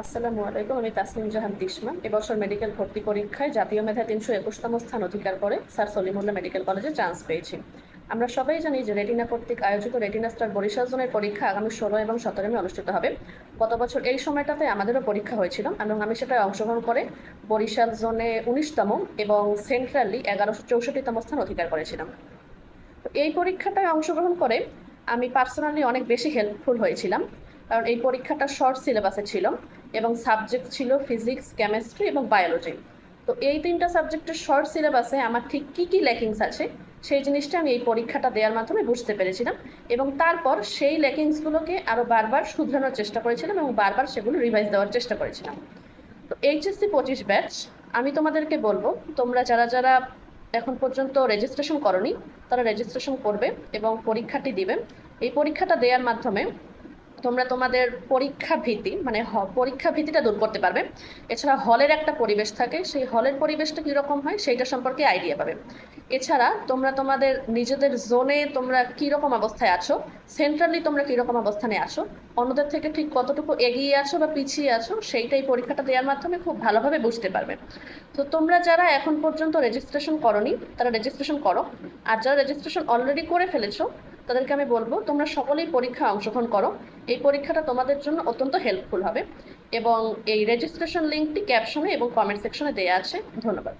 আসসালামু আলাইকুম। আমি তাসনিম জাহান তিশমা। এবছর মেডিকেল ভর্তি পরীক্ষায় জাতীয় মেধায় ৩২১তম স্থান অধিকার করে স্যার সলিমুল্লাহ মেডিকেল কলেজে চান্স পেয়েছি। আমরা সবাই জানি যে রেটিনা কর্তৃক আয়োজিত রেটিনা স্টার বরিশাল জোনের পরীক্ষা আগামী ১৬ এবং ১৭ মে অনুষ্ঠিত হবে। গত বছর এই সময়টাতে আমাদেরও পরীক্ষা হয়েছিল এবং আমি সেটায় অংশগ্রহণ করে বরিশাল জোনে ১৯তম এবং সেন্ট্রালি ১১৬৪তম স্থান অধিকার করেছিলাম। তো এই পরীক্ষাটায় অংশগ্রহণ করে আমি পার্সোনালি অনেক বেশি হেল্পফুল হয়েছিলাম, কারণ এই পরীক্ষাটা শর্ট সিলেবাসে ছিল এবং সাবজেক্ট ছিল ফিজিক্স, কেমিস্ট্রি এবং বায়োলজি। তো এই তিনটা সাবজেক্টের শর্ট সিলেবাসে আমার ঠিক কী কী ল্যাকিংস আছে সেই জিনিসটা আমি এই পরীক্ষাটা দেওয়ার মাধ্যমে বুঝতে পেরেছিলাম এবং তারপর সেই ল্যাকিংসগুলোকে আরও বারবার শুধরানোর চেষ্টা করেছিলাম এবং বারবার সেগুলো রিভাইজ দেওয়ার চেষ্টা করেছিলাম। তো এইচএসসি 25 ব্যাচ, আমি তোমাদেরকে বলবো তোমরা যারা যারা এখন পর্যন্ত রেজিস্ট্রেশন করনি তারা রেজিস্ট্রেশন করবে এবং পরীক্ষাটি দিবে। এই পরীক্ষাটা দেওয়ার মাধ্যমে তোমরা তোমাদের পরীক্ষা ভীতি মানে পরীক্ষা ভীতিটা দূর করতে পারবে। এছাড়া হলের একটা পরিবেশ থাকে, সেই হলের পরিবেশটা কীরকম হয় সেইটা সম্পর্কে আইডিয়া পাবে। এছাড়া তোমরা তোমাদের নিজেদের জোনে তোমরা কীরকম অবস্থায় আছো, সেন্ট্রালি তোমরা কীরকম অবস্থানে আছো, অন্যদের থেকে ঠিক কতটুকু এগিয়ে আছো বা পিছিয়ে আছো সেইটাই পরীক্ষাটা দেওয়ার মাধ্যমে খুব ভালোভাবে বুঝতে পারবে। তো তোমরা যারা এখন পর্যন্ত রেজিস্ট্রেশন করনি তারা রেজিস্ট্রেশন করো, আর যারা রেজিস্ট্রেশন অলরেডি করে ফেলেছো তাদেরকে আমি বলবো তোমরা সকলেই পরীক্ষায় অংশগ্রহণ করো। এই পরীক্ষাটা তোমাদের জন্য অত্যন্ত হেল্পফুল হবে এবং এই রেজিস্ট্রেশন লিঙ্কটি ক্যাপশনে এবং কমেন্ট সেকশনে দেওয়া আছে। ধন্যবাদ।